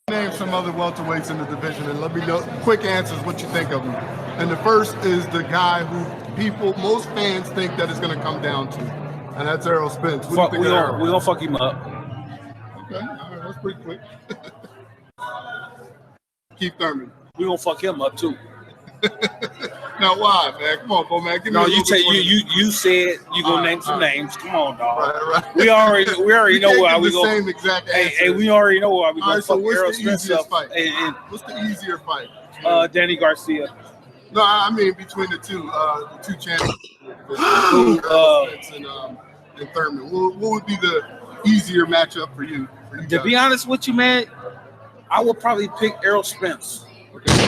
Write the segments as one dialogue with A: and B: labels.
A: Name some other welterweights in the division and let me know quick answers what you think of them. And the first is the guy who most fans think that it's going to come down to, and that's Errol Spence. What do you think of Errol?
B: We're going to fuck him up.
A: Okay, all right, that's pretty quick. Keith Thurman.
B: We're going to fuck him up, too.
A: Now, why, man? Come on, Bo, man.
B: You said you gonna name some names. Come on, dog.
A: Right.
B: We already know where we go.
A: Same exact answer.
B: Hey, we already know where we go.
A: So what's the easiest fight?
B: And
A: what's the easier fight?
B: Danny Garcia.
A: No, I mean between the two champions, Spence and Thurman. What would be the easier matchup for you?
B: To be honest with you, man, I would probably pick Errol Spence.
A: Okay.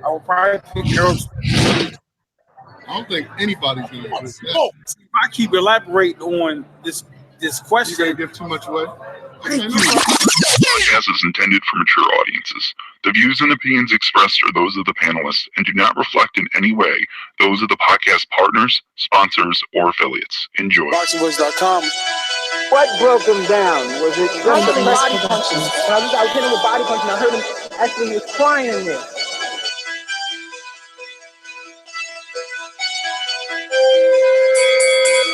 B: I will probably pick Errol Spence.
A: I don't think anybody's going to do that.
B: If I keep elaborating on this question,
A: you're going to give too much away.
C: This podcast is intended for mature audiences. The views and opinions expressed are those of the panelists and do not reflect in any way those of the podcast partners, sponsors, or affiliates. Enjoy.
D: Boxingscene.com.
E: What broke him down? Was it just the body punches? I was hitting him with body punches and I heard him actually he was crying in there.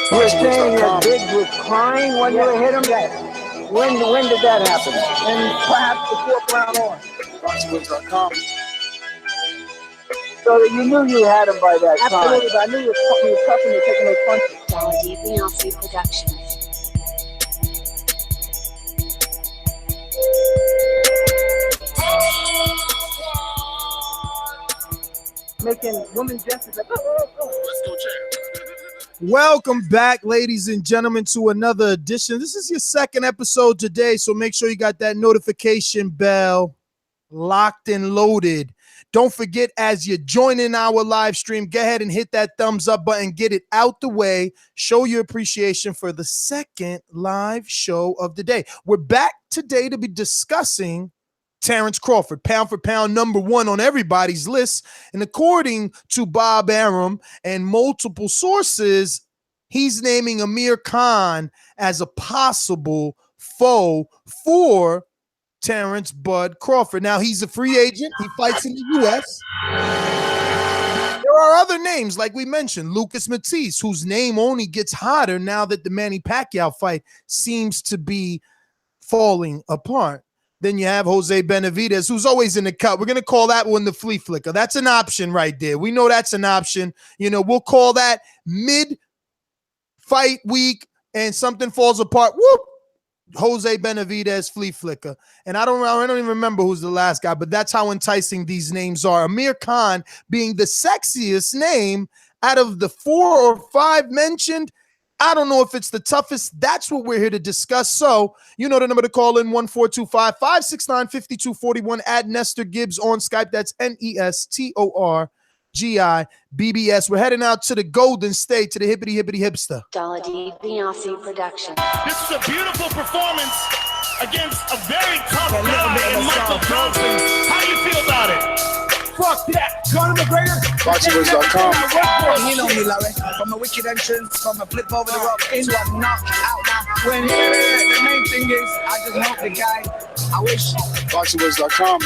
E: You were saying that Gibbs was crying when you hit him? When did that happen? And perhaps the fourth round on.
D: Boxingscene.com.
E: So that you knew you had him by that time.
F: Absolutely,
E: but I knew he was tough and taking those punches.
F: Quality Productions.
E: Making women justice like, oh.
D: Let's go, champ.
G: Welcome back, ladies and gentlemen, to another edition. This is your second episode today, so make sure you got that notification bell locked and loaded. Don't forget, as you're joining our live stream, go ahead and hit that thumbs up button, get it out the way, show your appreciation for the second live show of the day. We're back today to be discussing Terence Crawford, pound for pound number one on everybody's list. And according to Bob Arum and multiple sources, he's naming Amir Khan as a possible foe for Terence Bud Crawford. Now, he's a free agent. He fights in the U.S. There are other names, like we mentioned, Lucas Matisse, whose name only gets hotter now that the Manny Pacquiao fight seems to be falling apart. Then you have Jose Benavidez, who's always in the cut. We're going to call that one the flea flicker. That's an option right there. We know that's an option. You know, we'll call that mid-fight week and something falls apart. Whoop! Jose Benavidez, flea flicker. And I don't even remember who's the last guy, but that's how enticing these names are. Amir Khan being the sexiest name out of the 4 or 5 mentioned. I don't know if it's the toughest. That's what we're here to discuss. So, you know the number to call in, 1-425-569-5241. Add Nestor Gibbs on Skype. That's NESTORGIBBS. We're heading out to the Golden State, to the hippity hipster.
F: Quality Production.
H: This is a beautiful performance against a very tough guy in Michael Johnson. How do you feel about it?
E: Fuck that. Conor McGregor.
D: Boxingscene.com.
E: You know me, Larry. From a wicked entrance, from a flip over the rope into a knockout. When the main thing is, I just hope the guy, I wish.
D: Boxingscene.com.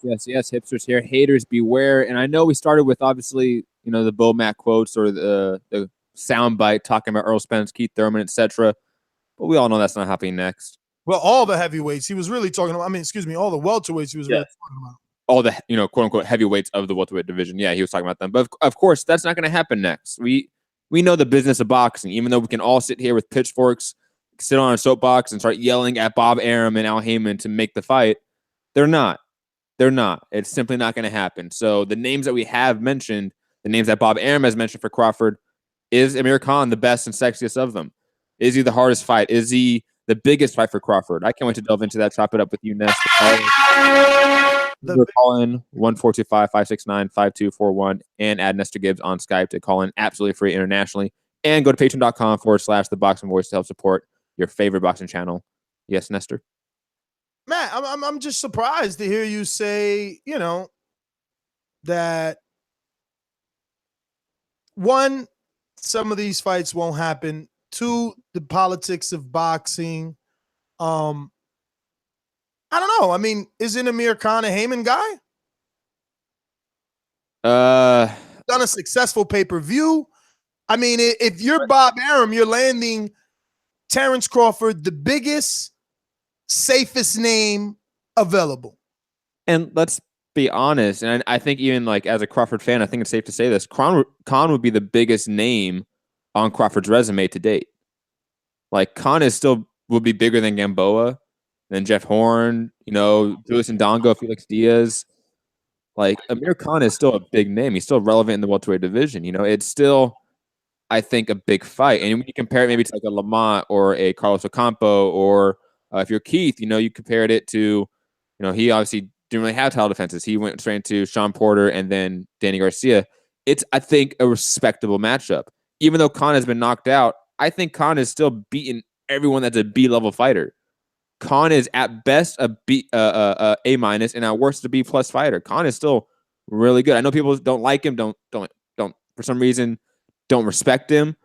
I: Yes, hipsters here. Haters beware. And I know we started with, obviously, you know, the Bo Mac quotes or the soundbite talking about Earl Spence, Keith Thurman, etc. But we all know that's not happening next.
G: Well, all the heavyweights he was really talking about. I mean, excuse me, all the welterweights he was really talking about.
I: All the, you know, quote unquote heavyweights of the welterweight division. Yeah, he was talking about them. But of course, that's not going to happen next. We know the business of boxing, even though we can all sit here with pitchforks, sit on a soapbox and start yelling at Bob Arum and Al Heyman to make the fight. They're not. It's simply not going to happen. So the names that we have mentioned, the names that Bob Arum has mentioned for Crawford, is Amir Khan the best and sexiest of them? Is he the hardest fight? Is he the biggest fight for Crawford? I can't wait to delve into that. Chop it up with you, Nestor. Call in 1-425-569-5241 and add Nestor Gibbs on Skype to call in absolutely free internationally. And go to patreon.com/theboxingvoice to help support your favorite boxing channel. Yes, Nestor?
G: Matt, I'm just surprised to hear you say, you know, that one, some of these fights won't happen. Two, the politics of boxing. I don't know. I mean, isn't Amir Khan a Heyman guy? Done a successful pay-per-view. I mean, if you're Bob Arum, you're landing Terence Crawford, the biggest, safest name available.
I: And let's be honest, and I think even like as a Crawford fan, I think it's safe to say this: Khan would be the biggest name on Crawford's resume to date. Like Khan would be bigger than Gamboa, than Jeff Horn, Lewis Ndongo, Felix Diaz. Like Amir Khan is still a big name. He's still relevant in the welterweight division. It's still, I think, a big fight. And when you compare it maybe to like a Lamont or a Carlos Ocampo, or if you're Keith, you compared it to, he obviously didn't really have title defenses. He went straight into Sean Porter and then Danny Garcia. It's, I think, a respectable matchup. Even though Khan has been knocked out, I think Khan is still beating everyone that's a B-level fighter. Khan is at best a A minus, and at worst a B plus fighter. Khan is still really good. I know people don't like him, don't for some reason don't respect him,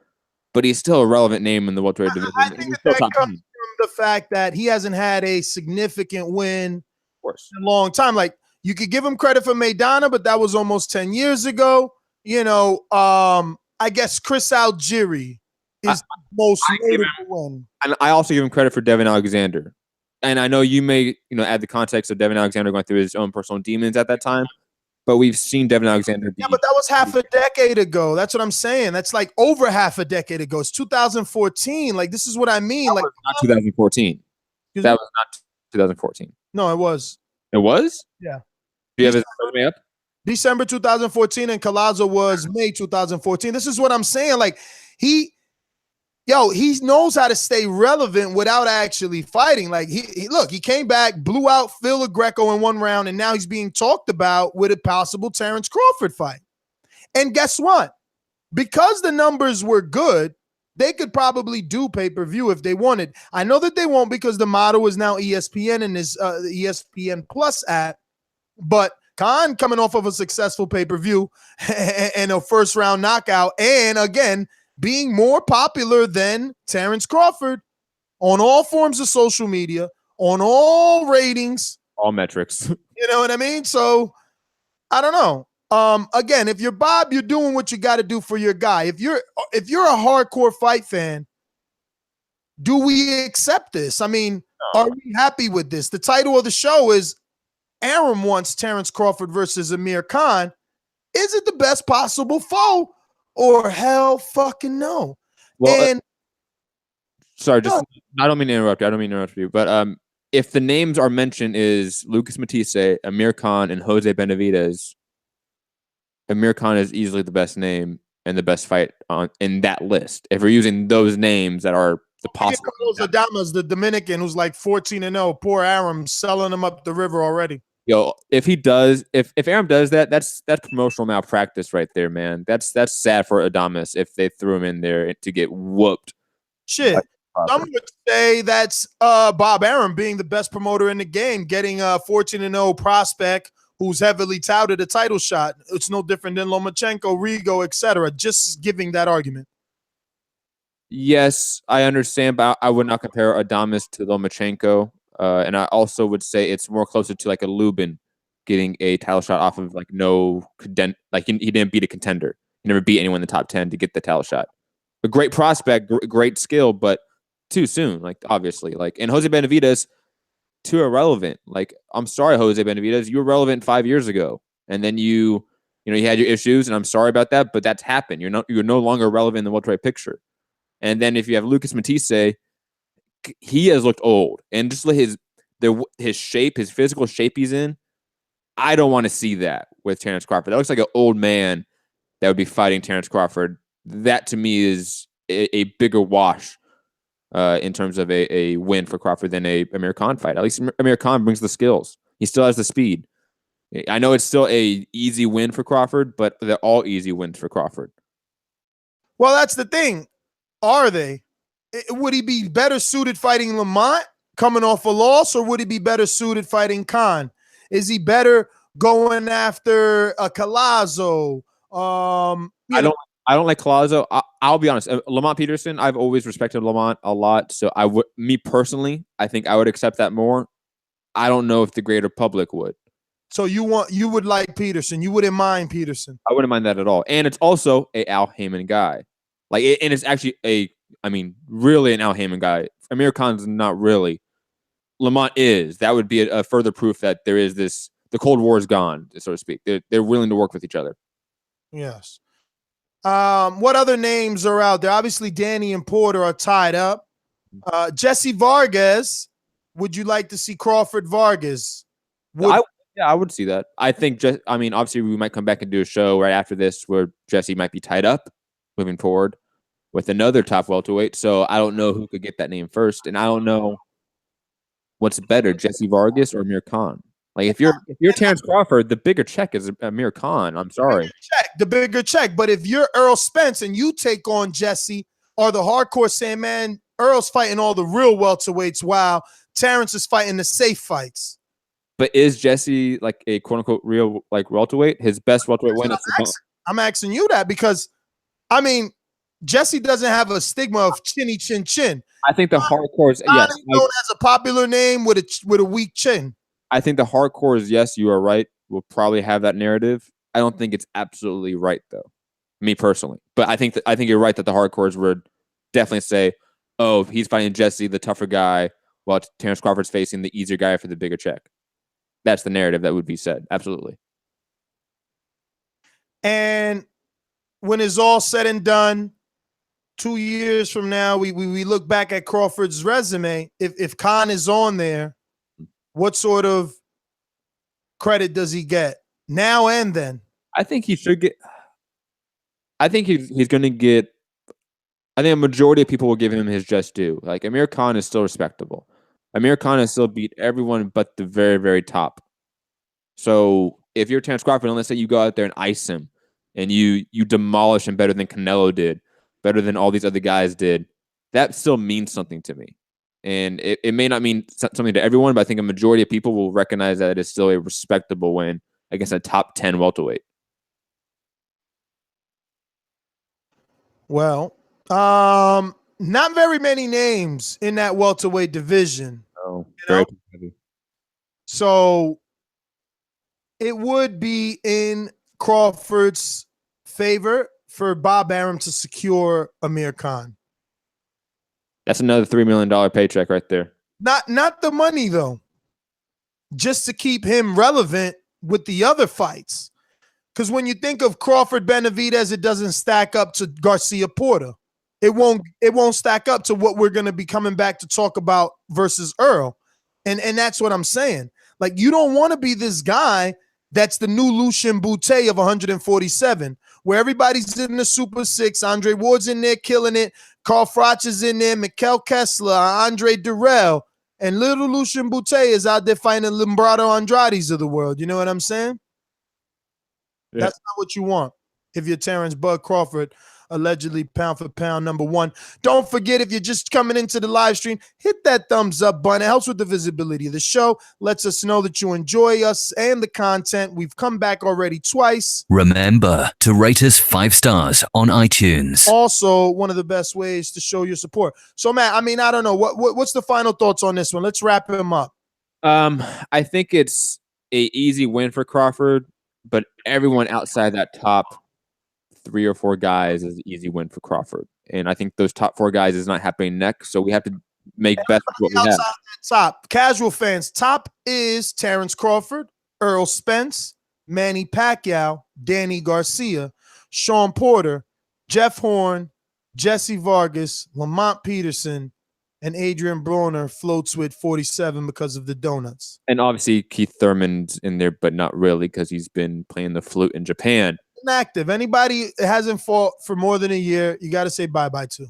I: but he's still a relevant name in the welterweight division.
G: I think that comes from the fact that he hasn't had a significant win in a long time. Like, you could give him credit for Maidana, but that was almost 10 years ago. I guess Chris Algieri is the most notable one.
I: And I also give him credit for Devin Alexander. And I know you may, add the context of Devin Alexander going through his own personal demons at that time, but we've seen Devin Alexander.
G: Yeah, but that was half a decade ago. That's what I'm saying. That's like over half a decade ago. It's 2014. Like, this is what I mean. Like,
I: not 2014. That was not 2014.
G: No, it was.
I: It was?
G: Yeah.
I: Do you have his resume up?
G: December 2014, and Collazo was May 2014. This is what I'm saying. Like, he knows how to stay relevant without actually fighting. Like, he came back, blew out Phil Greco in one round, and now he's being talked about with a possible Terence Crawford fight. And guess what? Because the numbers were good, they could probably do pay-per-view if they wanted. I know that they won't, because the model is now ESPN and his ESPN Plus app. But Khan coming off of a successful pay-per-view and a first-round knockout, and again, being more popular than Terence Crawford on all forms of social media, on all ratings,
I: all metrics.
G: You know what I mean? So I don't know. Again, if you're Bob, you're doing what you got to do for your guy. If you're a hardcore fight fan, do we accept this? I mean, are we happy with this? The title of the show is Arum wants Terence Crawford versus Amir Khan. Is it the best possible foe? Or hell fucking no.
I: Well,
G: and
I: sorry, I don't mean to interrupt you. But if the names are mentioned is Lucas Matisse, Amir Khan, and Jose Benavidez, Amir Khan is easily the best name and the best fight in that list. If we're using those names that are the possible.
G: Adamas, the Dominican, who's like 14-0. Poor Arum selling him up the river already.
I: Yo, if Arum does that, that's promotional malpractice right there, man. That's sad for Adamas if they threw him in there to get whooped.
G: Shit. Some would say that's Bob Arum being the best promoter in the game, getting a 14-0 prospect who's heavily touted a title shot. It's no different than Lomachenko, Rigo, etc. Just giving that argument.
I: Yes, I understand, but I would not compare Adamas to Lomachenko. And I also would say it's more closer to like a Lubin getting a title shot off of like he didn't beat a contender. He never beat anyone in the top 10 to get the title shot. A great prospect, great skill, but too soon. Like, obviously, like, and Jose Benavidez, too irrelevant. Like, I'm sorry, Jose Benavidez, you were relevant 5 years ago, and then you had your issues, and I'm sorry about that, but that's happened. You're no longer relevant in the welterweight picture. And then if you have Lucas Matisse, he has looked old, and just his shape, his physical shape he's in, I don't want to see that with Terence Crawford. That looks like an old man that would be fighting Terence Crawford. That to me is a bigger wash in terms of a win for Crawford than a Amir Khan fight. At least Amir Khan brings the skills. He still has the speed. I know it's still a easy win for Crawford, but they're all easy wins for Crawford.
G: Well, that's the thing. Are they? Would he be better suited fighting Lamont coming off a loss, or would he be better suited fighting Khan? Is he better going after a Collazo?
I: I don't like Collazo. I'll be honest. Lamont Peterson, I've always respected Lamont a lot. So me personally, I think I would accept that more. I don't know if the greater public would.
G: So you would like Peterson. You wouldn't mind Peterson.
I: I wouldn't mind that at all. And it's also a Al Heyman guy. And it's actually really an Al Heyman guy. Amir Khan's not really. Lamont is. That would be a further proof that there is this. The Cold War is gone, so to speak. They're willing to work with each other.
G: Yes. What other names are out there? Obviously, Danny and Porter are tied up. Jesse Vargas. Would you like to see Crawford Vargas?
I: I would see that. I think obviously we might come back and do a show right after this where Jesse might be tied up moving forward with another top welterweight. So I don't know who could get that name first, and I don't know what's better, Jesse Vargas or Amir Khan. Like if you're Terence Crawford, the bigger check is Amir Khan. I'm sorry,
G: the bigger check. But if you're Earl Spence and you take on Jesse, or the hardcore saying, man, Earl's fighting all the real welterweights while Terence is fighting the safe fights.
I: But is Jesse like a quote unquote real like welterweight? His best welterweight win.
G: I'm asking you that because, I mean, Jesse doesn't have a stigma of chinny chin chin.
I: I think the hardcores, yes,
G: known as a popular name with a weak chin.
I: I think the hardcores, yes, you are right, will probably have that narrative. I don't think it's absolutely right though, me personally. But I think you're right that the hardcores would definitely say, "Oh, he's fighting Jesse, the tougher guy, while Terence Crawford's facing the easier guy for the bigger check." That's the narrative that would be said. Absolutely.
G: And when it's all said and done, 2 years from now, we look back at Crawford's resume. If Khan is on there, what sort of credit does he get now and then?
I: I think he should get. I think he's going to get. I think a majority of people will give him his just due. Like Amir Khan is still respectable. Amir Khan has still beat everyone but the very, very top. So if you're Terence Crawford, and let's say you go out there and ice him, and you demolish him better than Canelo did, better than all these other guys did, that still means something to me. And it may not mean something to everyone, but I think a majority of people will recognize that it is still a respectable win against a top 10 welterweight.
G: Well, not very many names in that welterweight division.
I: Oh, very heavy.
G: So it would be in Crawford's favor for Bob Arum to secure Amir Khan.
I: That's another $3 million paycheck right there.
G: Not the money though. Just to keep him relevant with the other fights. Because when you think of Crawford Benavidez, it doesn't stack up to Garcia Porter. It won't stack up to what we're going to be coming back to talk about versus Earl. And that's what I'm saying. Like, you don't want to be this guy that's the new Lucian Boutte of 147, where everybody's in the Super Six. Andre Ward's in there killing it. Carl Froch is in there. Mikkel Kessler, Andre Durrell. And little Lucian Boutte is out there fighting Lombardo Andrades of the world. You know what I'm saying? Yeah. That's not what you want if you're Terence Bud Crawford, allegedly pound for pound #1. Don't forget, if you're just coming into the live stream, hit that thumbs up button. It helps with the visibility of the show. Lets us know that you enjoy us and the content. We've come back already twice.
J: Remember to rate us 5 stars on iTunes.
G: Also, one of the best ways to show your support. So, Matt, I mean, I don't know. What's the final thoughts on this one? Let's wrap him up.
I: I think it's an easy win for Crawford, but everyone outside that top 3 or 4 guys is an easy win for Crawford. And I think those top 4 guys is not happening next. So we have to make best of what we have.
G: Top casual fans, top is Terence Crawford, Earl Spence, Manny Pacquiao, Danny Garcia, Sean Porter, Jeff Horn, Jesse Vargas, Lamont Peterson, and Adrian Broner floats with 47 because of the donuts.
I: And obviously Keith Thurman's in there, but not really because he's been playing the flute in Japan.
G: Inactive. Anybody that hasn't fought for more than a year, you got to say bye-bye to.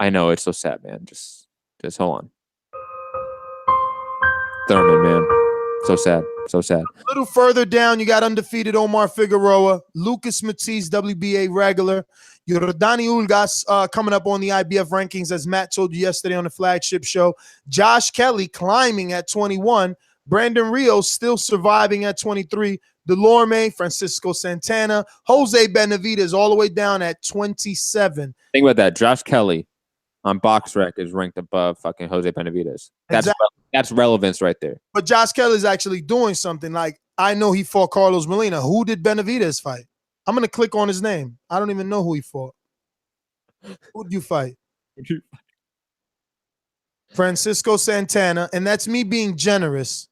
I: I know. It's so sad, man. Just hold on. Thurman, man. So sad. So sad.
G: A little further down, you got undefeated Omar Figueroa, Lucas Matisse, WBA regular, Yordani Ulgas coming up on the IBF rankings, as Matt told you yesterday on the flagship show. Josh Kelly climbing at 21. Brandon Rios still surviving at 23. Delorme, Francisco Santana, Jose Benavidez all the way down at 27.
I: Think about that. Josh Kelly on BoxRec is ranked above fucking Jose Benavidez. That's
G: exactly.
I: That's relevance right there.
G: But Josh Kelly's actually doing something. Like, I know he fought Carlos Molina. Who did Benavidez fight? I'm going to click on his name. I don't even know who he fought. Who did you fight? Francisco Santana. And that's me being generous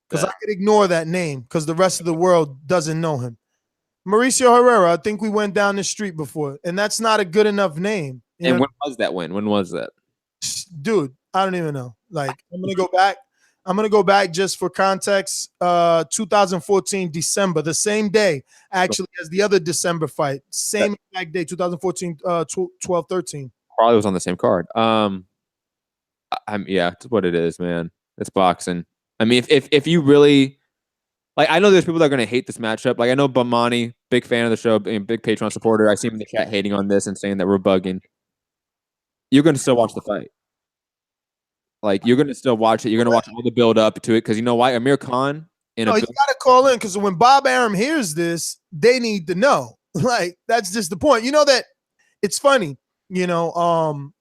G: because I could ignore that name because the rest of the world doesn't know him. Mauricio Herrera, I think we went down the street before, and that's not a good enough name.
I: And when was that win? When was that?
G: Dude, I don't even know. Like, I'm going to go back. I'm going to go back just for context. 2014 December, the same day actually as the other December fight. Same exact day, 2014 12-13.
I: Probably was on the same card. Yeah, it's what it is, man. It's boxing. I mean, if you really like, I know there's people that are going to hate this matchup. Like, I know Bamani, big fan of the show, big Patreon supporter. I see him in the chat hating on this and saying that we're bugging. You're going to still watch the fight. Like, you're going to still watch it. You're going to watch all the build up to it because you know why? Amir Khan. You got
G: to call in because when Bob Arum hears this, they need to know. Like, that's just the point. You know that it's funny. You know,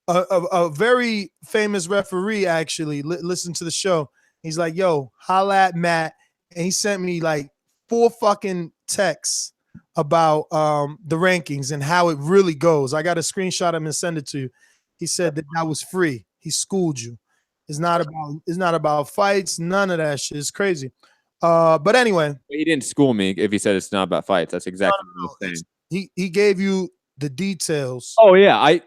G: a very famous referee actually listened to the show. He's like, "Yo, holla at Matt," and he sent me like 4 fucking texts about the rankings and how it really goes. I got to screenshot him and send it to you. He said that was free. He schooled you. It's not about fights. None of that shit. It's crazy. But anyway,
I: he didn't school me if he said it's not about fights. That's exactly what I'm saying.
G: He gave you the details.
I: Oh yeah, I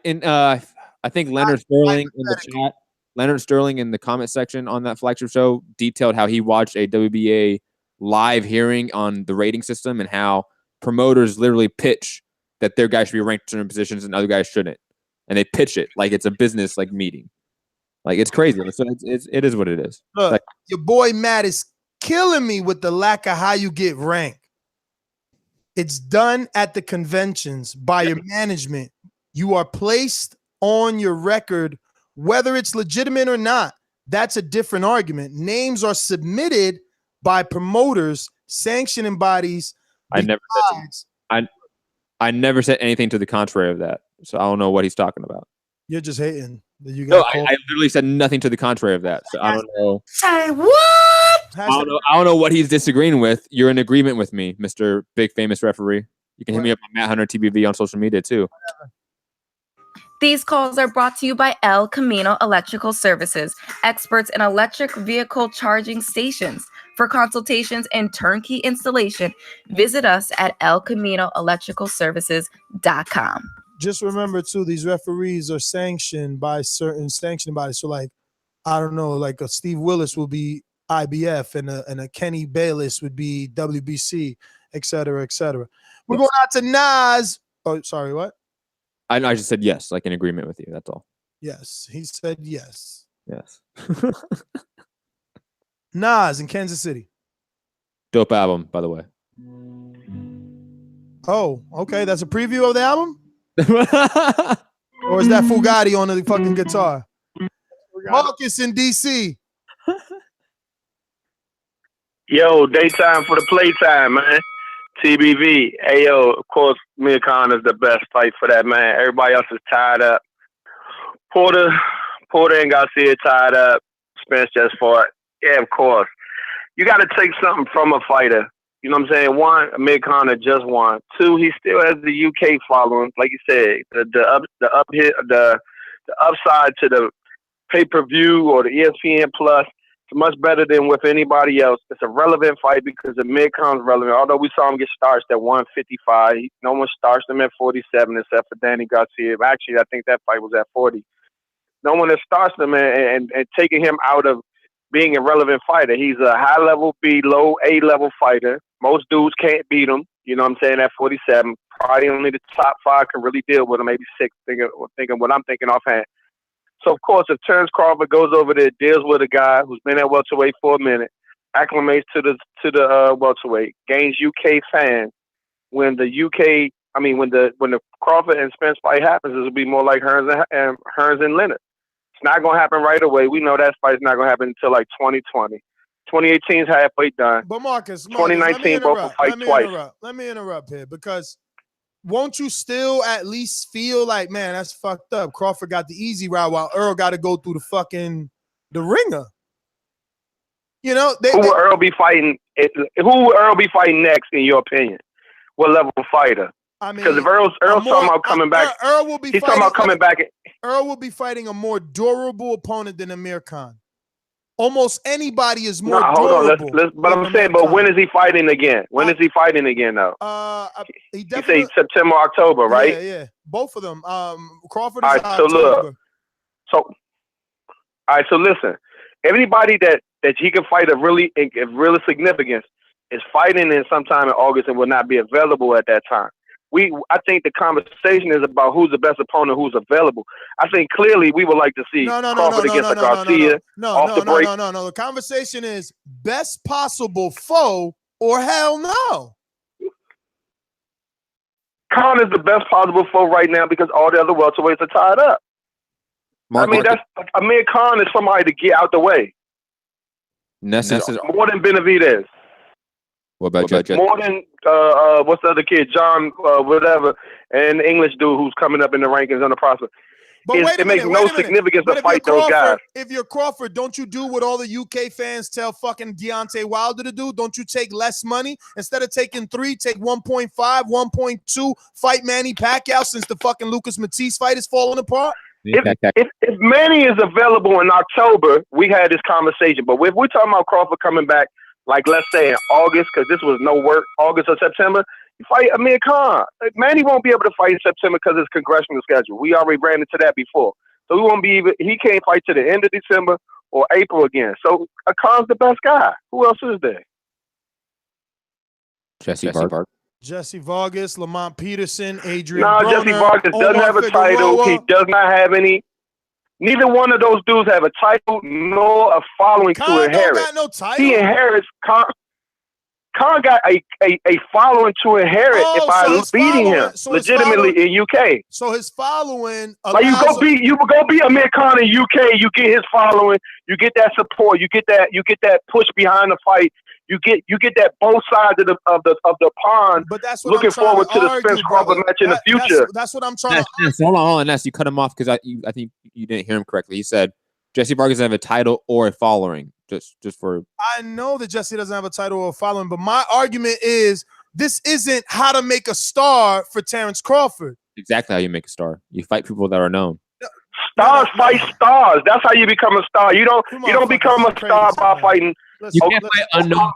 I: think Leonard Sterling in the chat. Leonard Sterling in the comment section on that flagship show detailed how he watched a WBA live hearing on the rating system and how promoters literally pitch that their guys should be ranked in certain positions and other guys shouldn't, and they pitch it like it's a business like meeting. Like, it's crazy. So it is what it is.
G: Look,
I: like,
G: your boy Matt is killing me with the lack of how you get ranked. It's done at the conventions by your management. You are placed on your record, whether it's legitimate or not. That's a different argument. Names are submitted by promoters, sanctioning bodies.
I: I never said anything to the contrary of that. So I don't know what he's talking about.
G: You're just hating.
I: I literally said nothing to the contrary of that. So I don't know.
H: Say what?
I: I don't know what he's disagreeing with. You're in agreement with me, Mr. Big Famous Referee. You can hit me up on Matt Hunter TBV on social media too.
K: These calls are brought to you by El Camino Electrical Services, experts in electric vehicle charging stations. For consultations and turnkey installation, visit us at elcaminoelectricalservices.com.
G: Just remember too, these referees are sanctioned by certain sanctioning bodies. So, like, I don't know, like a Steve Willis will be IBF and a Kenny Bayless would be WBC, et cetera, et cetera. We're going out to Nas. Oh, sorry, what?
I: I just said yes, like in agreement with you. That's all.
G: Yes, he said yes.
I: Yes.
G: Nas in Kansas City.
I: Dope album, by the way.
G: Oh, okay. That's a preview of the album? Or is that Fugatti on the fucking guitar? Marcus in DC.
L: Yo, daytime for the playtime, man. TBV. Hey, yo, of course, Amir Khan is the best fight for that, man. Everybody else is tied up. Porter and Garcia tied up. Spence just fought. Yeah, of course. You got to take something from a fighter. You know what I'm saying? 1, Amir Khan had just won. 2, he still has the UK following. Like you said, the upside to the pay-per-view or the ESPN Plus is much better than with anybody else. It's a relevant fight because Amir Khan's relevant. Although we saw him get starched at 155, no one starched him at 47 except for Danny Garcia. Actually, I think that fight was at 40. No one has starched him and taken him out of being a relevant fighter. He's a high-level B, low A-level fighter. Most dudes can't beat him. You know what I'm saying? At 47, probably only the top 5 can really deal with him, maybe 6, thinking what I'm thinking offhand. So, of course, if Terence Crawford goes over there, deals with a guy who's been at welterweight for a minute, acclimates to the welterweight, gains UK fans, when the Crawford and Spence fight happens, it'll be more like Hearns and Leonard. It's not going to happen right away. We know that fight's not going to happen until like 2020. 2018 is halfway done.
G: But Marcus
L: 2019 both will fight twice.
G: Let me interrupt here because won't you still at least feel like, man, that's fucked up. Crawford got the easy route while Earl got to go through the ringer. You know,
L: who will Earl be fighting? Who will Earl be fighting next, in your opinion? What level of fighter?
G: I mean,
L: because if Earl's talking about coming back,
G: Earl will be.
L: He's talking about coming back.
G: Earl will be fighting a more durable opponent than Amir Khan. Almost anybody is more durable.
L: Hold on. But I'm saying, but when is he fighting again? When is he fighting again, though?
G: He
L: say September, October, right?
G: Yeah. Both of them. Crawford is
L: all right,
G: October.
L: All right, so listen. Anybody that he can fight of really significance is fighting in sometime in August and will not be available at that time. I think the conversation is about who's the best opponent, who's available. I think clearly we would like to see Crawford against Garcia off the break.
G: No. The conversation is best possible foe or hell no.
L: Khan is the best possible foe right now because all the other welterweights are tied up. Amir Khan is somebody to get out the way.
I: Nestor
L: more than Benavidez.
I: What about Judge?
L: More than what's the other kid, John, whatever, and the English dude who's coming up in the rankings on the prospect.
G: But
L: it makes no significance to fight those guys.
G: If you're Crawford, don't you do what all the UK fans tell fucking Deontay Wilder to do? Don't you take less money? Instead of taking 3, take 1.5, 1.2, fight Manny Pacquiao since the fucking Lucas Matisse fight is falling apart?
L: If Manny is available in October, we had this conversation. But if we're talking about Crawford coming back, like let's say in August, because this was no work, August or September, you fight Amir Khan. Manny won't be able to fight in September because of his congressional schedule. We already ran into that before. So he can't fight to the end of December or April again. So Khan's the best guy. Who else is there?
I: Jesse Vargas.
G: Jesse Vargas, Lamont Peterson, Adrian
L: No,
G: Broner,
L: Jesse Vargas doesn't have a title. He does not have any. Neither one of those dudes have a title nor a following
G: Khan
L: to inherit.
G: Don't got no title.
L: He inherits. Khan got a following to inherit by beating him legitimately in UK.
G: So his following,
L: like you go beat Amir Khan in UK, you get his following, you get that support, you get that push behind the fight. You get that both sides of the pond.
G: But that's what
L: looking
G: I'm
L: forward to the Spence Crawford match in the future.
G: That's what I'm trying to.
I: Hold on, Ness. You cut him off because I think you didn't hear him correctly. He said Jesse Vargas doesn't have a title or a following. Just for.
G: I know that Jesse doesn't have a title or a following, but my argument is this isn't how to make a star for Terence Crawford.
I: Exactly how you make a star. You fight people that are known.
L: Stars fight stars. That's how you become a star. You don't become a star by fighting.
I: You can't fight unknown.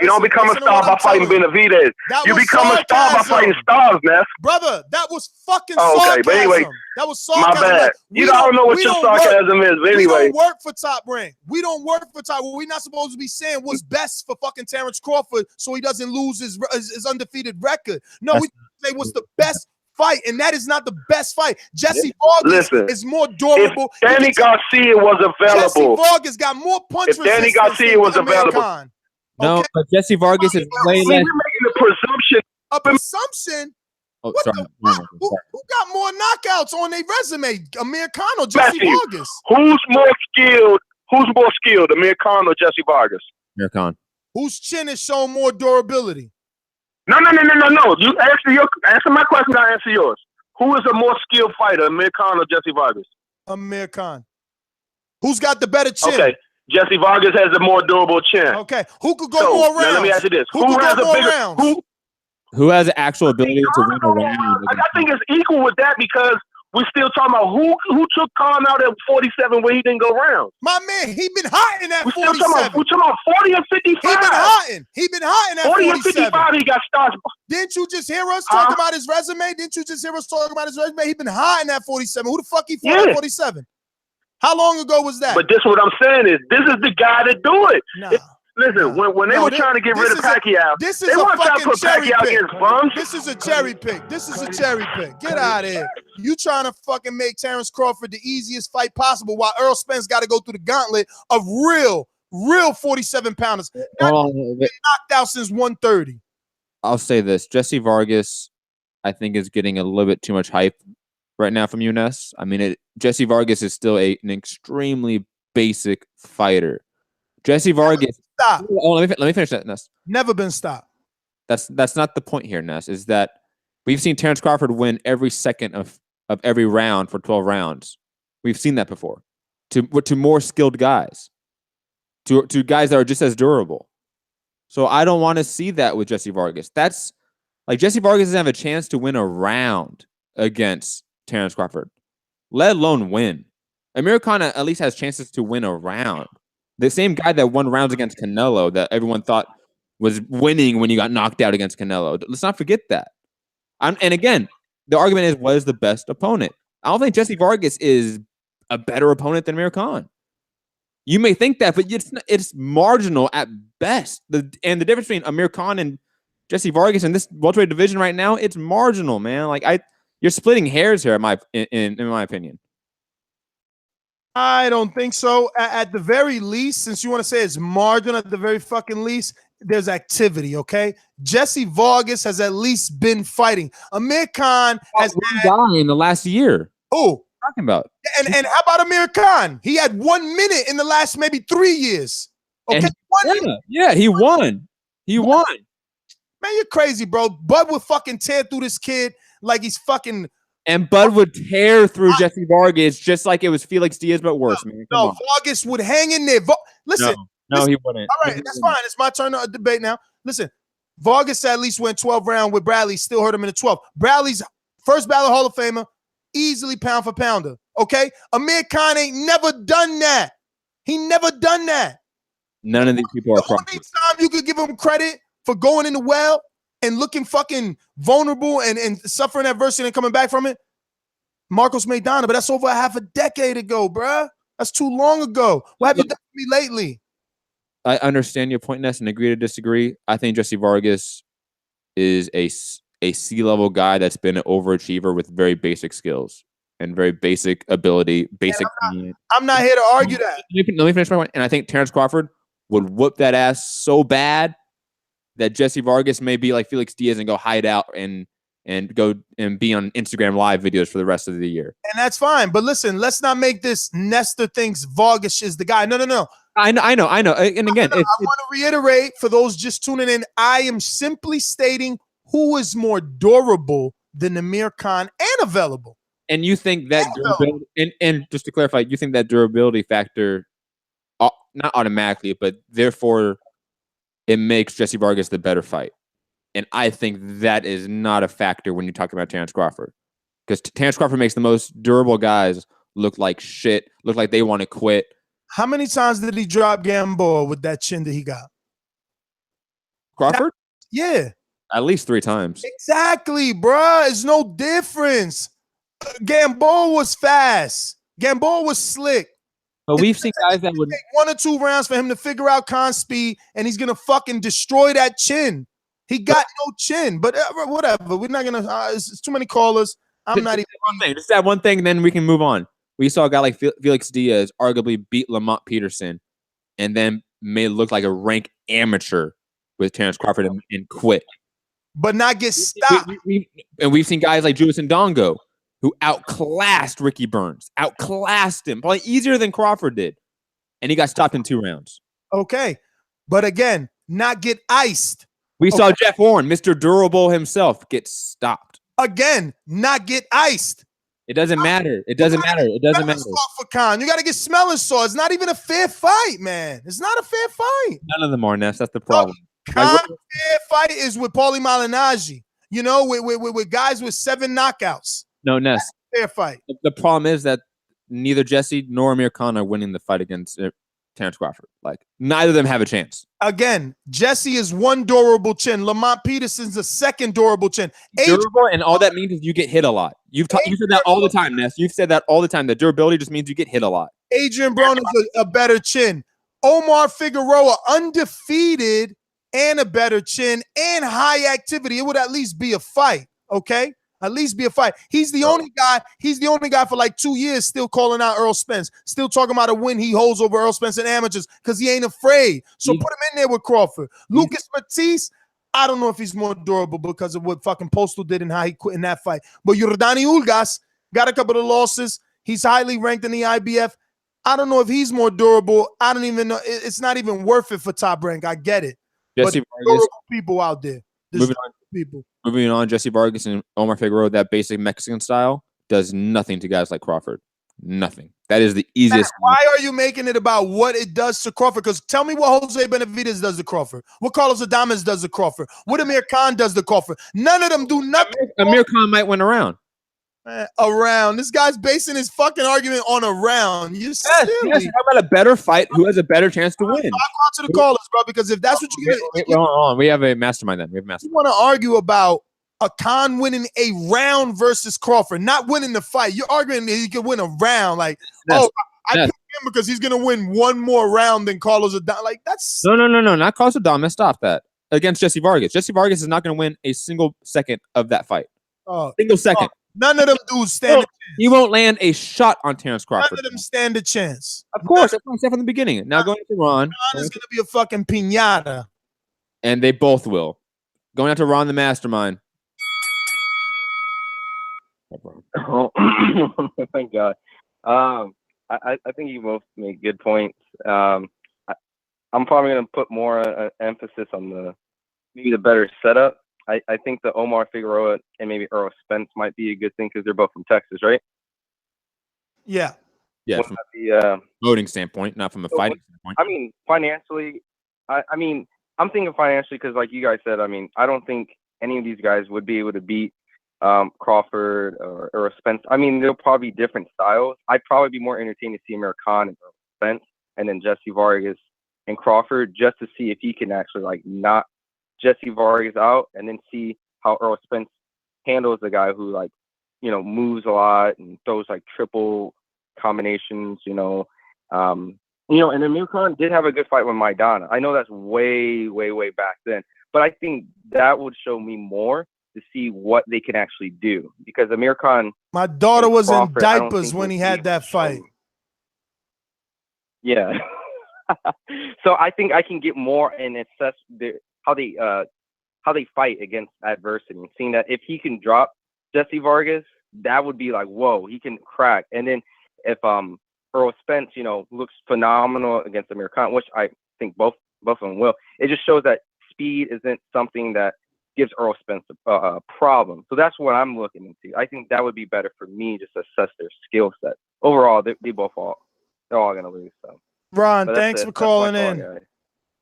L: You don't become a star by fighting Benavidez. You become a star by fighting stars, Ness.
G: Brother, that was fucking sarcasm.
L: But anyway,
G: that was sarcasm.
L: My bad. You don't know what your sarcasm is, but anyway.
G: We don't work for Top Rank. We don't work for Top. We're not supposed to be saying what's best for fucking Terence Crawford so he doesn't lose his undefeated record. No, we say what's the best fight, and that is not the best fight. Jesse Vargas is more durable.
L: If Danny Garcia was available,
G: Jesse Vargas got more punch resistance.
L: If Danny Garcia was available,
I: no, but Jesse Vargas is way less.
L: We're making a presumption.
G: A presumption.
I: Oh,
G: what
I: sorry.
G: Who got more knockouts on their resume, Amir Khan or Jesse Vargas?
L: Who's more skilled, Amir Khan or Jesse Vargas?
I: Amir Khan.
G: Whose chin is showing more durability?
L: No. You answer my question. I answer yours. Who is a more skilled fighter, Amir Khan or Jesse Vargas?
G: Amir Khan. Who's got the better chin?
L: Okay, Jesse Vargas has a more durable chin.
G: Okay, who could go more rounds?
L: Now let me ask you this:
G: Who has a bigger rounds?
I: Who has the actual ability to win a round?
L: I think it's equal with that because we're still talking about who took Khan out at 47 where he didn't go rounds.
G: My man, he been hiding at 47.
L: We're talking about 40 and 55.
G: He been hiding at
L: 40
G: 47.
L: and 55. He got stars.
G: Didn't you just hear us talk about his resume? He been hiding at 47. Who the fuck he fought at 47? How long ago was that?
L: But this what I'm saying is this is the guy to do it. Listen, when they were trying to get rid of Pacquiao, they weren't trying to put Pacquiao against bums.
G: This is a cherry pick. Get out of here. You trying to fucking make Terence Crawford the easiest fight possible while Earl Spence got to go through the gauntlet of real 47-pounders. Knocked out since 130.
I: I'll say this. Jesse Vargas, I think, is getting a little bit too much hype right now from UNS. I mean, Jesse Vargas is still an extremely basic fighter. Jesse Vargas.
G: Stop.
I: Oh, let me finish that, Ness.
G: Never been stopped.
I: That's not the point here, Ness. Is that we've seen Terence Crawford win every second of every round for 12 rounds. We've seen that before to more skilled guys. to guys that are just as durable. So I don't want to see that with Jesse Vargas. That's like Jesse Vargas doesn't have a chance to win a round against Terence Crawford, let alone win. Amir Khan at least has chances to win a round. The same guy that won rounds against Canelo that everyone thought was winning when he got knocked out against Canelo. Let's not forget that. And again, the argument is, what is the best opponent? I don't think Jesse Vargas is a better opponent than Amir Khan. You may think that, but it's marginal at best. And the difference between Amir Khan and Jesse Vargas in this welterweight division right now, it's marginal, man. Like you're splitting hairs here, in my opinion.
G: I don't think so. At the very least, since you want to say it's marginal, at the very fucking least, there's activity, okay? Jesse Vargas has at least been fighting. Amir Khan has
I: one guy in the last year.
G: Oh,
I: talking about.
G: And how about Amir Khan? He had 1 minute in the last maybe 3 years. Okay,
I: he won. He won.
G: Man, you're crazy, bro. Bud would fucking tear through this kid like he's fucking.
I: And Bud would tear through Jesse Vargas just like it was Felix Diaz, but worse, man.
G: No, Vargas would hang in there. Listen.
I: No, he wouldn't.
G: All right, that's fine. It's my turn to debate now. Listen, Vargas at least went 12 rounds with Bradley. Still hurt him in the 12. Bradley's first ballot Hall of Famer, easily pound for pounder. Okay, Amir Khan ain't never done that. He never done that.
I: None of these people are
G: the only time you could give him credit for going in the well and looking fucking vulnerable and suffering adversity and coming back from it, Marcos Maidana, but that's over half a decade ago, bruh. That's too long ago. What have you done for me lately?
I: I understand your point, Ness, and agree to disagree. I think Jesse Vargas is a C-level guy that's been an overachiever with very basic skills and very basic ability, basic.
G: I'm not here to argue that.
I: Let me finish my point. And I think Terence Crawford would whoop that ass so bad that Jesse Vargas may be like Felix Diaz and go hide out and go and be on Instagram live videos for the rest of the year.
G: And that's fine. But listen, let's not make this Nestor thinks Vargas is the guy. No.
I: I know. And again,
G: I want to reiterate for those just tuning in, I am simply stating who is more durable than Amir Khan and available.
I: And you think that durability, and just to clarify, you think that durability factor, not automatically, but therefore it makes Jesse Vargas the better fight. And I think that is not a factor when you talk about Terence Crawford. Because Terence Crawford makes the most durable guys look like shit, look like they want to quit.
G: How many times did he drop Gamboa with that chin that he got?
I: Crawford?
G: Yeah.
I: At least 3 times.
G: Exactly, bruh. It's no difference. Gamboa was fast. Gamboa was slick.
I: But we've seen guys that would
G: take 1 or 2 rounds for him to figure out Khan's speed, and he's going to fucking destroy that chin. He got no chin, but whatever. We're not going to it's too many callers. I'm not even.
I: Just that one thing, then we can move on. We saw a guy like Felix Diaz arguably beat Lamont Peterson and then may look like a rank amateur with Terence Crawford and quit.
G: But not get stopped.
I: We've seen guys like Julius Ndongo who outclassed Ricky Burns, outclassed him, probably easier than Crawford did. And he got stopped in 2 rounds.
G: Okay. But again, not get iced.
I: We saw Jeff Horn, Mr. Durable himself, get stopped.
G: Again, not get iced.
I: It doesn't matter. It doesn't matter. It doesn't matter.
G: For Khan. You got to get smelling sore. It's not even a fair fight, man. It's not a fair fight.
I: None of them are, Ness. That's the problem.
G: Khan's fair fight is with Paulie Malignaggi, with guys with 7 knockouts.
I: No, Ness.
G: Fair fight.
I: The problem is that neither Jesse nor Amir Khan are winning the fight against Terence Crawford. Like, neither of them have a chance.
G: Again, Jesse is 1 durable chin. Lamont Peterson's a 2nd durable chin.
I: Durable, and all that means is you get hit a lot. You said that all the time, Ness. You've said that all the time. That durability just means you get hit a lot.
G: Adrian Brown is a better chin. Omar Figueroa, undefeated and a better chin and high activity. It would at least be a fight, okay? At least be a fight. He's the only guy. He's the only guy for like 2 years still calling out Earl Spence, still talking about a win he holds over Earl Spence and amateurs because he ain't afraid. So put him in there with Crawford. Lucas Matisse, I don't know if he's more durable because of what fucking Postal did and how he quit in that fight. But Yordani Ulgas got a couple of losses. He's highly ranked in the IBF. I don't know if he's more durable. I don't even know. It's not even worth it for Top Rank. I get it.
I: Jesse
G: but durable people out there.
I: Moving on, Jesse Vargas and Omar Figueroa, that basic Mexican style does nothing to guys like Crawford. Nothing. That is the easiest.
G: Why are you making it about what it does to Crawford? Because tell me what Jose Benavidez does to Crawford. What Carlos Adames does to Crawford. What Amir Khan does to Crawford. None of them do nothing.
I: Amir Khan might win a round.
G: Around. This guy's basing his fucking argument on a round. You're silly.
I: Yes. How about a better fight? Who has a better chance to win?
G: Talk out to the callers, bro, because if that's what you're
I: going to... Hold on. We have a mastermind then. We have a mastermind.
G: You want to argue about a Khan winning a round versus Crawford, not winning the fight. You're arguing that he could win a round. Like, I picked him because he's going to win one more round than Carlos Adames. Like, that's...
I: No. Not Carlos Adames. Stop that. Against Jesse Vargas. Jesse Vargas is not going to win a single second of that fight. Single second.
G: None of them dudes stand a chance.
I: He won't land a shot on Terence Crawford.
G: None of them stand a chance.
I: Of course. That's what I said from the beginning. Now going to Ron.
G: Ron is going to be a fucking piñata.
I: And they both will. Going out to Ron the Mastermind.
M: Oh, thank God. I think you both made good points. I'm probably going to put more emphasis on maybe the better setup. I think the Omar Figueroa and maybe Earl Spence might be a good thing because they're both from Texas, right?
G: Yeah.
I: Yeah, from a voting standpoint, not from a fighting standpoint.
M: I mean, financially, I'm thinking financially because, like you guys said, I don't think any of these guys would be able to beat Crawford or Earl Spence. They'll probably be different styles. I'd probably be more entertained to see Amir Khan and Earl Spence and then Jesse Vargas and Crawford just to see if he can actually knock Jesse Vargas out and then see how Earl Spence handles the guy who moves a lot and throws triple combinations, and Amir Khan did have a good fight with Maidana. I know that's way, way, way back then, but I think that would show me more to see what they can actually do because Amir Khan.
G: My daughter was in diapers when he had that fight.
M: Yeah. So I think I can get more and assess how they fight against adversity and seeing that if he can drop Jesse Vargas, that would be whoa, he can crack. And then if Earl Spence, looks phenomenal against Amir Khan, which I think both of them will, it just shows that speed isn't something that gives Earl Spence a problem. So that's what I'm looking into. I think that would be better for me just to assess their skill set. Overall, they're all gonna lose. So
G: Ron, thanks for calling in.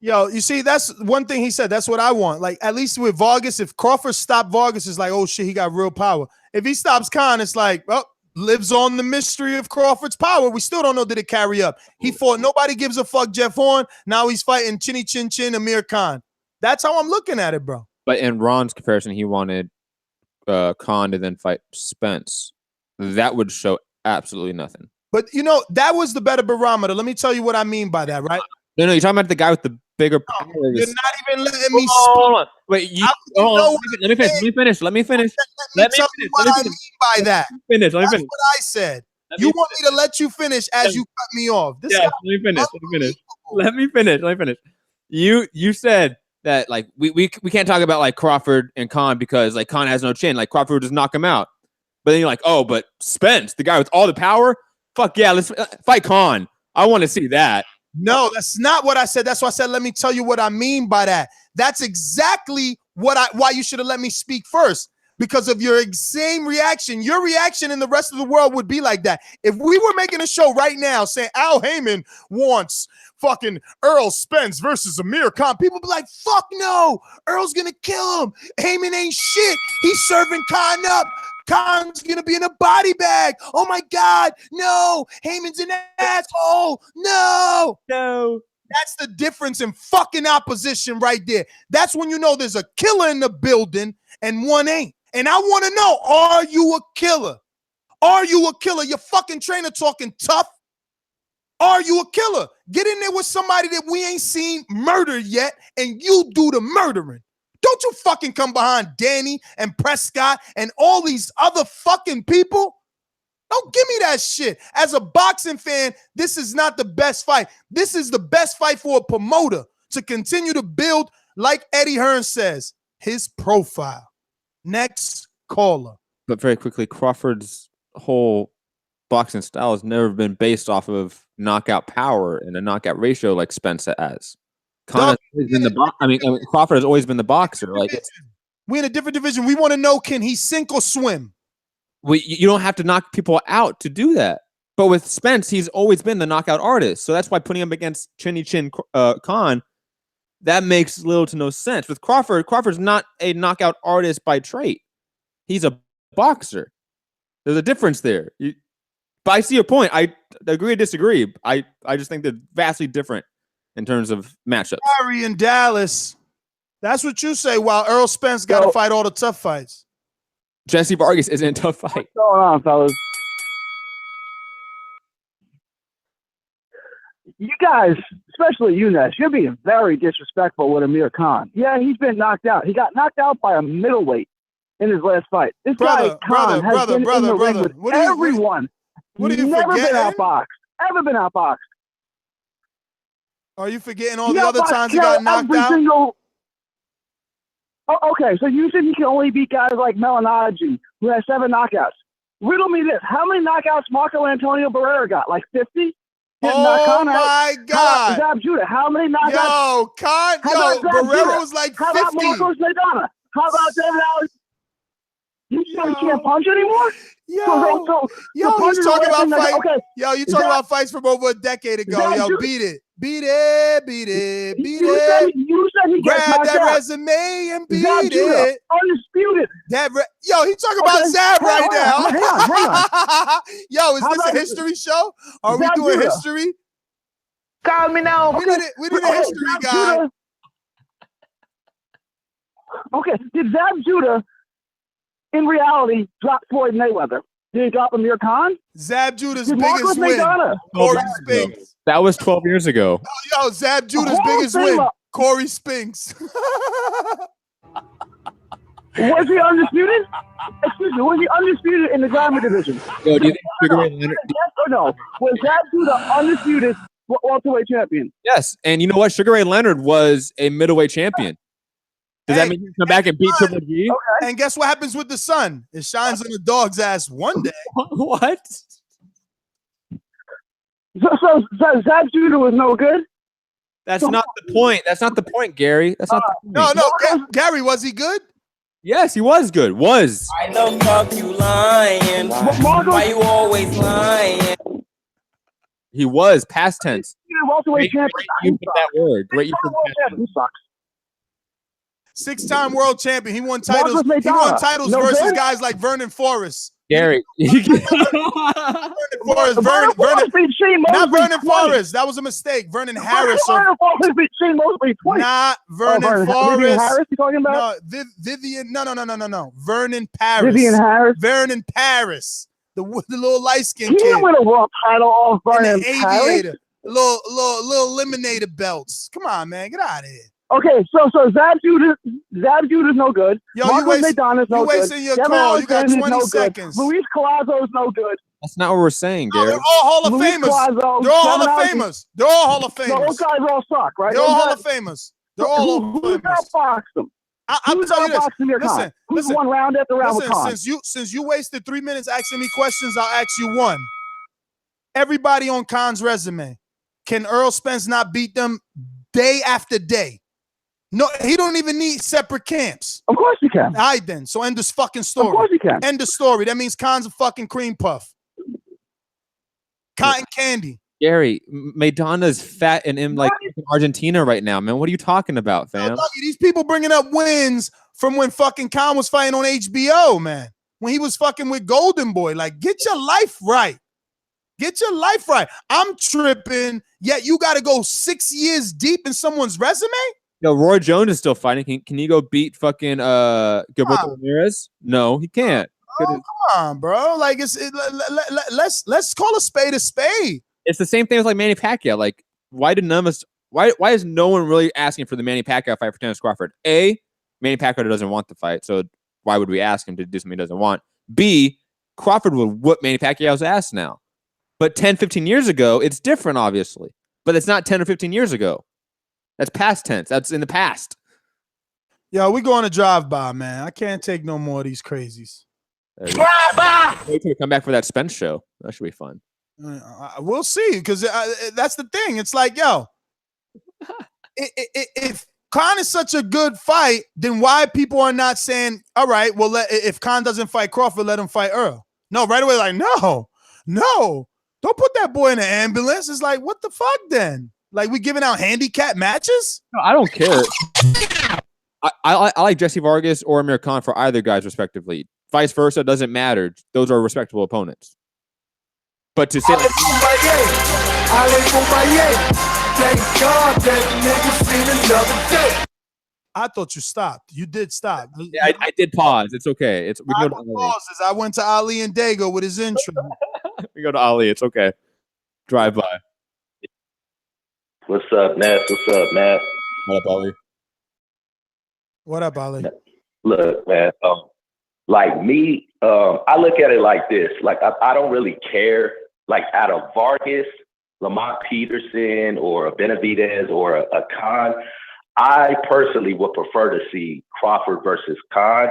G: Yo, you see, that's one thing he said. That's what I want. At least with Vargas, if Crawford stopped Vargas, it's oh shit, he got real power. If he stops Khan, it's lives on the mystery of Crawford's power. We still don't know did it carry up. He fought nobody gives a fuck Jeff Horn. Now he's fighting Chinny Chin Chin Amir Khan. That's how I'm looking at it, bro.
I: But in Ron's comparison, he wanted Khan to then fight Spence. That would show absolutely nothing.
G: But that was the better barometer. Let me tell you what I mean by that, right?
I: No, you're talking about the guy with the bigger.
G: No, you're not even letting me.
I: Hold on. Wait, let me finish. Let me finish.
G: Let me finish. What I mean by that.
I: Finish. Let me finish.
G: That's what I said. You want me to let you finish as you cut me off.
I: Let me finish. You said that we can't talk about Crawford and Khan because Khan has no chin. Crawford would just knock him out. But then you're oh, but Spence, the guy with all the power, fuck yeah, let's fight Khan. I want to see that.
G: No, that's not what I said. That's why I said, let me tell you what I mean by that. That's exactly why you should have let me speak first. Because of your same reaction. Your reaction in the rest of the world would be like that. If we were making a show right now saying Al Heyman wants fucking Earl Spence versus Amir Khan, people be like, fuck no, Earl's gonna kill him. Heyman ain't shit. He's serving Khan up. Khan's gonna be in a body bag. Oh my God, no. Heyman's an asshole. No. That's the difference in fucking opposition right there. That's when you know there's a killer in the building and one ain't. And I want to know, are you a killer? Are you a killer? Your fucking trainer talking tough. Are you a killer? Get in there with somebody that we ain't seen murder yet and you do the murdering. Don't you fucking come behind Danny and Prescott and all these other fucking people. Don't give me that shit. As a boxing fan, this is not the best fight. This is the best fight for a promoter to continue to build, like Eddie Hearns says, his profile. Next caller.
I: But very quickly, Crawford's whole boxing style has never been based off of knockout power and a knockout ratio like Spence has. Crawford has always been the boxer.
G: We're in a different division. We want to know, can he sink or swim?
I: You don't have to knock people out to do that. But with Spence, he's always been the knockout artist. So that's why putting him against Chinny Chin Khan, that makes little to no sense. With Crawford's not a knockout artist by trait. He's a boxer. There's a difference there. But I see your point. I agree or disagree. I just think they're vastly different in terms of matchups.
G: Harry in Dallas. That's what you say, while Earl Spence got to fight all the tough fights.
I: Jesse Vargas isn't a tough fight.
N: What's going on, fellas? You guys, especially you, Ness, you're being very disrespectful with Amir Khan. Yeah, he's been knocked out. He got knocked out by a middleweight in his last fight. This guy, Khan, has been in the ring with everyone.
G: What are you
N: never
G: forgetting?
N: been outboxed. Ever been outboxed.
G: Are you forgetting all the other times he got knocked out?
N: Oh, okay, so you said he can only beat guys like Malignaggi, who has 7 knockouts. Riddle me this. How many knockouts Marco Antonio Barrera got? Like 50?
G: Oh, my God.
N: Zab Judah, how many knockouts?
G: Yo, Khan, Barrera was like 50.
N: How about Marcos Maidana? How about David Allen? You said he can't punch anymore?
G: Yo, he's talking about fights. Okay. Yo, you talking about fights from over a decade ago. Yo, beat it. Beat it.
N: You said he
G: grab that resume and beat it.
N: Undisputed.
G: Yo, he talking about Zab right now.
N: Hang on.
G: Yo, is this a history show? Are we doing history?
N: Call me now.
G: We need a history guy.
N: Okay, did Zab Judah in reality drop Floyd Mayweather? Did he drop Amir Khan?
G: Zab Judah's biggest win. Corey Spinks.
I: That was 12 years ago.
G: Yo, Zab Judah's biggest win. Corey Spinks.
N: Was he undisputed? Excuse me, was he undisputed in the Glamour division?
I: Yo, do you think Sugar Ray Leonard?
N: Yes or no? Was Zab Judah undisputed welterweight champion?
I: Yes, and you know what? Sugar Ray Leonard was a middleweight champion. Does that mean he can come back and beat Triple G?
G: Okay. And guess what happens with the sun? It shines on the dog's ass one day.
I: What?
N: So Zab Judah was no good?
I: That's not the point. That's not the point, Gary. That's not the point.
G: No, Gary, was he good?
I: Yes, he was good. Was.
O: Why the fuck you lying? Why you always lying?
I: He was past tense.
N: Welterweight champion.
I: Great use of that word. Great use of that word.
N: Sucks.
G: 6-time world champion. He won titles. He won titles versus guys like Vernon Forrest.
I: Gary.
G: Vernon Forrest. Not Vernon Forrest. That was a mistake. Vernon Harris.
N: Vernon Forrest beat Shane Mosley twice.
G: Not Vernon Forrest.
N: Vivian Harris you talking about?
G: No, Vivian. No. Vernon Paris.
N: Vivian Harris.
G: Vernon Paris. The little light-skinned kid.
N: He didn't win a world title off Vernon Paris.
G: Aviator. Little eliminator belts. Come on, man. Get out of here.
N: Okay, so Zab Judah's no good.
G: Yo,
N: Marcos Maidana's no good.
G: Wasting your call. You got 20 seconds.
N: Luis Collazo's no good.
I: That's not what we're saying, Gary.
G: They're all Hall of Famers. They're all Hall of Famers. They're all Hall of Famers.
N: No, those guys all suck, right?
G: They're all Hall of Famers. They're all Hall of Famers.
N: Who's outboxed them?
G: I'll tell you this.
N: Who's won round after round with Khan?
G: Since you wasted 3 minutes asking me questions, I'll ask you one. Everybody on Khan's resume, can Earl Spence not beat them day after day? No, he don't even need separate camps.
N: Of course he can.
G: All right, then. So end this fucking story.
N: Of course he can.
G: End the story. That means Khan's a fucking cream puff. Cotton candy.
I: Gary, Maidana's fat and in like Argentina right now, man. What are you talking about, fam?
G: These people bringing up wins from when fucking Khan was fighting on HBO, man. When he was fucking with Golden Boy. Like, get your life right. Get your life right. I'm tripping, yet you got to go 6 years deep in someone's resume?
I: Yo, Roy Jones is still fighting. Can he go beat fucking Gilberto Ramirez? No, he can't.
G: Oh, come on, bro. Like let's call a spade a spade.
I: It's the same thing with like Manny Pacquiao. Like, why did none of us? Why is no one really asking for the Manny Pacquiao fight for Terence Crawford? A, Manny Pacquiao doesn't want the fight, so why would we ask him to do something he doesn't want? B, Crawford would whoop Manny Pacquiao's ass now. But 10, 15 years ago, it's different, obviously. But it's not 10 or 15 years ago. That's past tense. That's in the past.
G: Yo, we going to drive by, man. I can't take no more of these crazies.
I: Drive by. Wait till we come back for that Spence show. That should be fun.
G: We'll see, because that's the thing. It's like, yo, if Khan is such a good fight, then why people are not saying, all right, well, if Khan doesn't fight Crawford, let him fight Earl? No, right away, like, no. Don't put that boy in an ambulance. It's like, what the fuck then? Like, we giving out handicap matches?
I: No, I don't care. I like Jesse Vargas or Amir Khan for either guys, respectively. Vice versa, doesn't matter. Those are respectable opponents. But to say,
P: thank God that nigga seen another day.
G: I thought you stopped. You did stop.
I: Yeah, I did pause. It's okay. We go to Ali.
G: Pauses. I went to Ali and Dago with his intro.
I: We go to Ali. It's okay. Drive by.
Q: What's up, Ness? What's up, Matt?
I: What up, Ali?
G: What up, Ali?
Q: Look, man. Like me, I look at it like this. Like I don't really care. Like out of Vargas, Lamont Peterson, or a Benavidez, or a Khan, I personally would prefer to see Crawford versus Khan,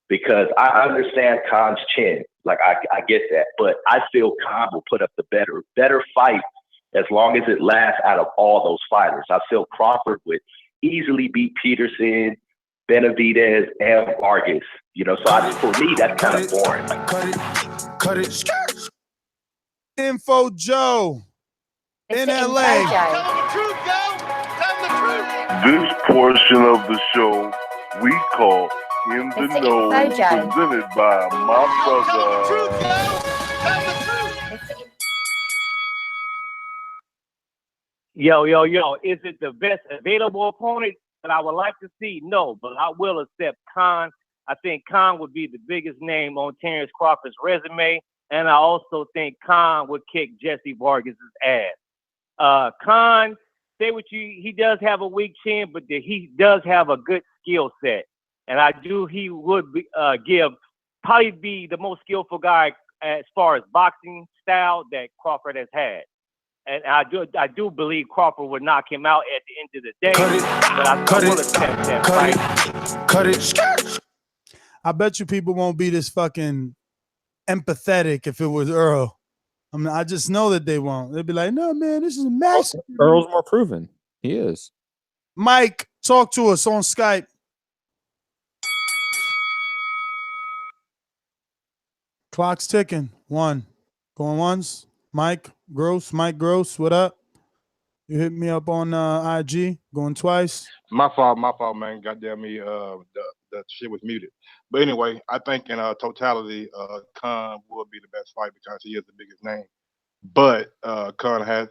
Q: because I understand Khan's chin. Like I get that, but I feel Khan will put up the better fight as long as it lasts out of all those fighters. I feel Crawford would easily beat Peterson, Benavidez, and Vargas. You know, so for me, that's kind of boring. Like,
P: cut it.
G: Info Joe in LA.
R: This portion of the show we call In the Know, presented by my brother.
S: Yo. Is it the best available opponent that I would like to see? No, but I will accept Khan. I think Khan would be the biggest name on Terence Crawford's resume. And I also think Khan would kick Jesse Vargas' ass. Khan, say what he does have a weak chin, but he does have a good skill set. And he would probably be the most skillful guy as far as boxing style that Crawford has had. And I do believe Crawford would knock him out at the end of the day. But I will accept that fight.
P: Cut it.
G: I bet you people won't be this fucking empathetic if it was Earl. I mean, I just know that they won't. They'd be like, no, man, this is a massive.
I: Earl's more proven. He is.
G: Mike, talk to us on Skype. Clock's ticking. One. Going once. Mike Gross, what up? You hit me up on IG. Going twice.
T: My fault, man. Goddamn me, the shit was muted. But anyway, I think in totality, Khan would be the best fight because he is the biggest name. But Khan's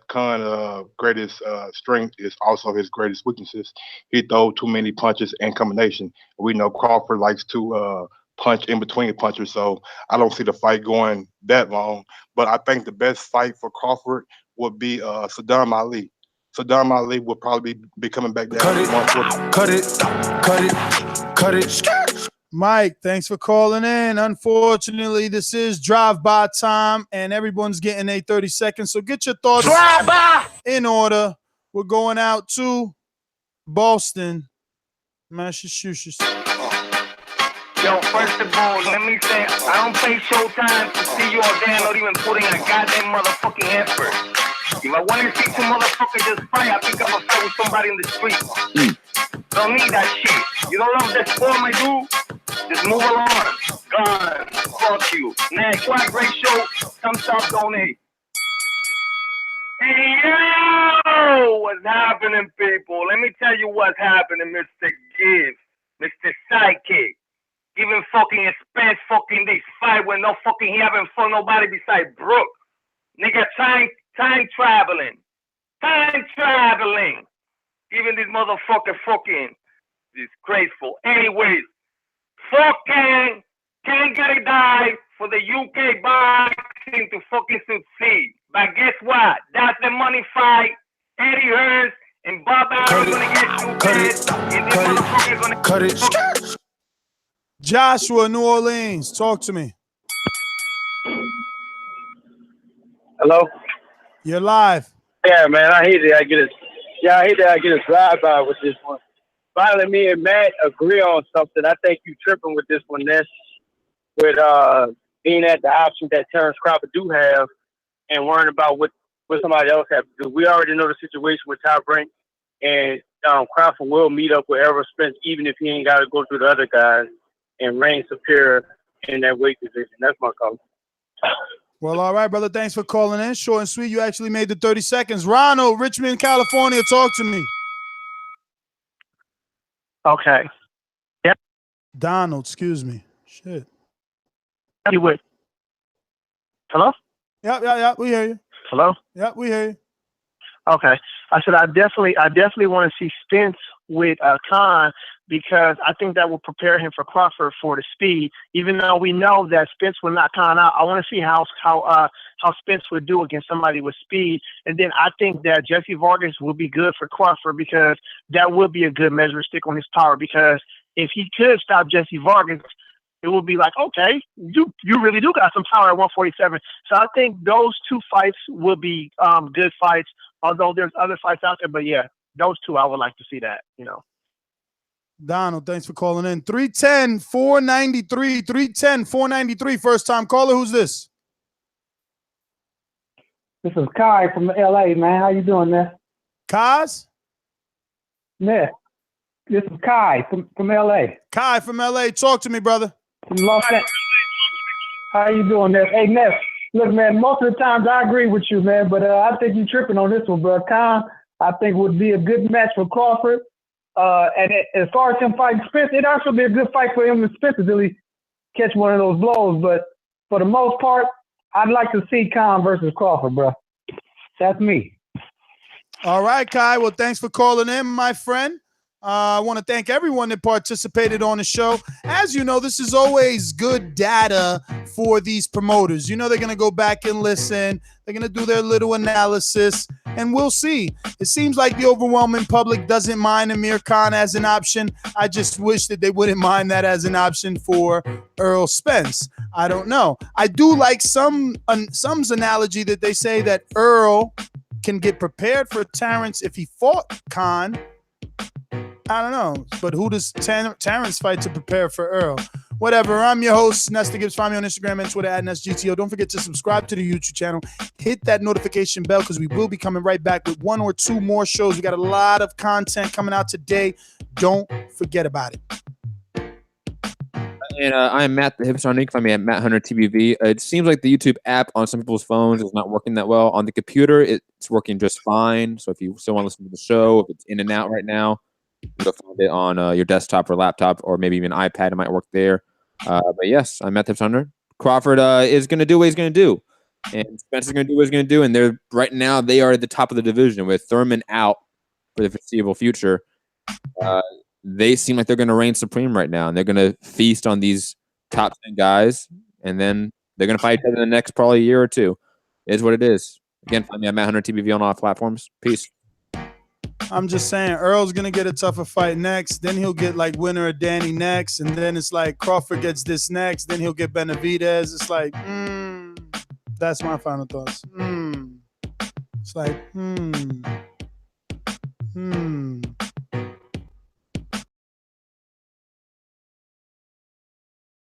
T: greatest strength is also his greatest weaknesses. He throws too many punches in combination. We know Crawford likes to punch in between punches, so I don't see the fight going that long. But I think the best fight for Crawford would be Saddam Ali. Saddam Ali will probably be coming back down.
P: Cut it.
G: Mike, thanks for calling in. Unfortunately, this is drive-by time, and everyone's getting a 30 seconds. So get your thoughts in order. We're going out to Boston, Massachusetts.
U: Yo, first of all, let me say, I don't pay Showtime to see you all there, not even putting a goddamn motherfucking effort. If I want to see some motherfucker just fight, I think I'm gonna fight with somebody in the street. Don't need that shit. You don't love that sport, my dude? Just move along. Gone. Fuck you. Next, what a great show. Come stop, donate. Hey, yo! What's happening, people? Let me tell you what's happening, Mr. Gibbs. Mr. Sidekick. Even fucking expense fucking this fight when no fucking he haven't fought nobody besides Brooke. Nigga, time traveling. Time traveling. Even this motherfucker fucking disgraceful. Anyways, fucking can't get a die for the UK boxing to fucking succeed. But guess what? That's the money fight. Eddie Hearns and Bob Arum gonna get you dead. And this motherfucker's gonna
P: cut it.
G: Joshua, New Orleans, talk to me.
V: Hello?
G: You're live.
V: Yeah, man, I hate that I get a drive-by with this one. Finally, me and Matt agree on something. I think you tripping with this one, Ness, with being at the option that Terence Crawford do have and worrying about what somebody else has to do. We already know the situation with Top Rank, and Crawford will meet up with Errol Spence, even if he ain't got to go through the other guys and reign superior in that weight division. That's my call.
G: Well, all right, brother. Thanks for calling in. Short and sweet. You actually made the 30 seconds. Ronald, Richmond, California. Talk to me.
A: Okay. Yep.
G: Donald, excuse me. Shit.
A: You would. Hello?
G: Yep. We hear you.
A: Hello?
G: Yep, we hear you.
A: Okay. I said I definitely want to see Spence with Khan because I think that will prepare him for Crawford for the speed. Even though we know that Spence will knock Khan out, I want to see how Spence would do against somebody with speed. And then I think that Jesse Vargas will be good for Crawford because that would be a good measure stick on his power. Because if he could stop Jesse Vargas, it will be like, okay, you really do got some power at 147. So I think those two fights will be good fights. Although there's other fights out there, but yeah, those two I would like to see that,
G: Donald, thanks for calling in. 310-493, 310-493. First time caller, who's this?
N: This is Kai from LA, man. How you doing, man?
G: Kaz?
N: Yeah. This is Kai from LA.
G: Kai from LA. Talk to me, brother.
N: From Los Angeles. How you doing, Ness? Hey, Ness. Look, man, most of the times I agree with you, man, but I think you're tripping on this one, bro. Khan, I think would be a good match for Crawford. And as far as him fighting Spence, it'd also be a good fight for him and Spence to really catch one of those blows. But for the most part, I'd like to see Khan versus Crawford, bro. That's me.
G: All right, Kai. Well, thanks for calling in, my friend. I want to thank everyone that participated on the show. As you know, this is always good data for these promoters. You know, they're going to go back and listen. They're going to do their little analysis, and we'll see. It seems like the overwhelming public doesn't mind Amir Khan as an option. I just wish that they wouldn't mind that as an option for Earl Spence. I don't know. I do like some's analogy that they say that Earl can get prepared for Terence if he fought Khan. I don't know, but who does Terence fight to prepare for Earl? Whatever. I'm your host, Nestor Gibbs. Find me on Instagram and Twitter at NestGTO. Don't forget to subscribe to the YouTube channel. Hit that notification bell because we will be coming right back with 1 or 2 more shows. We got a lot of content coming out today. Don't forget about it.
I: And I am Matt, the Hipster. You can find me at Matt Hunter TVV. It seems like the YouTube app on some people's phones is not working that well. On the computer, it's working just fine. So if you still want to listen to the show, if it's in and out right now, you'll find it on your desktop or laptop or maybe even iPad. It might work there. But yes, I'm Matt the Hipster Hunter. Crawford is going to do what he's going to do. And Spencer's going to do what he's going to do. And they're right now, they are at the top of the division with Thurman out for the foreseeable future. They seem like they're going to reign supreme right now, and they're going to feast on these top 10 guys, and then they're going to fight each other in the next probably year or two. It is what it is. Again, find me at Matt Hunter TVV on all platforms. Peace.
G: I'm just saying, Earl's going to get a tougher fight next. Then he'll get like winner of Danny next, and then it's like Crawford gets this next. Then he'll get Benavidez. It's like, that's my final thoughts. It's like,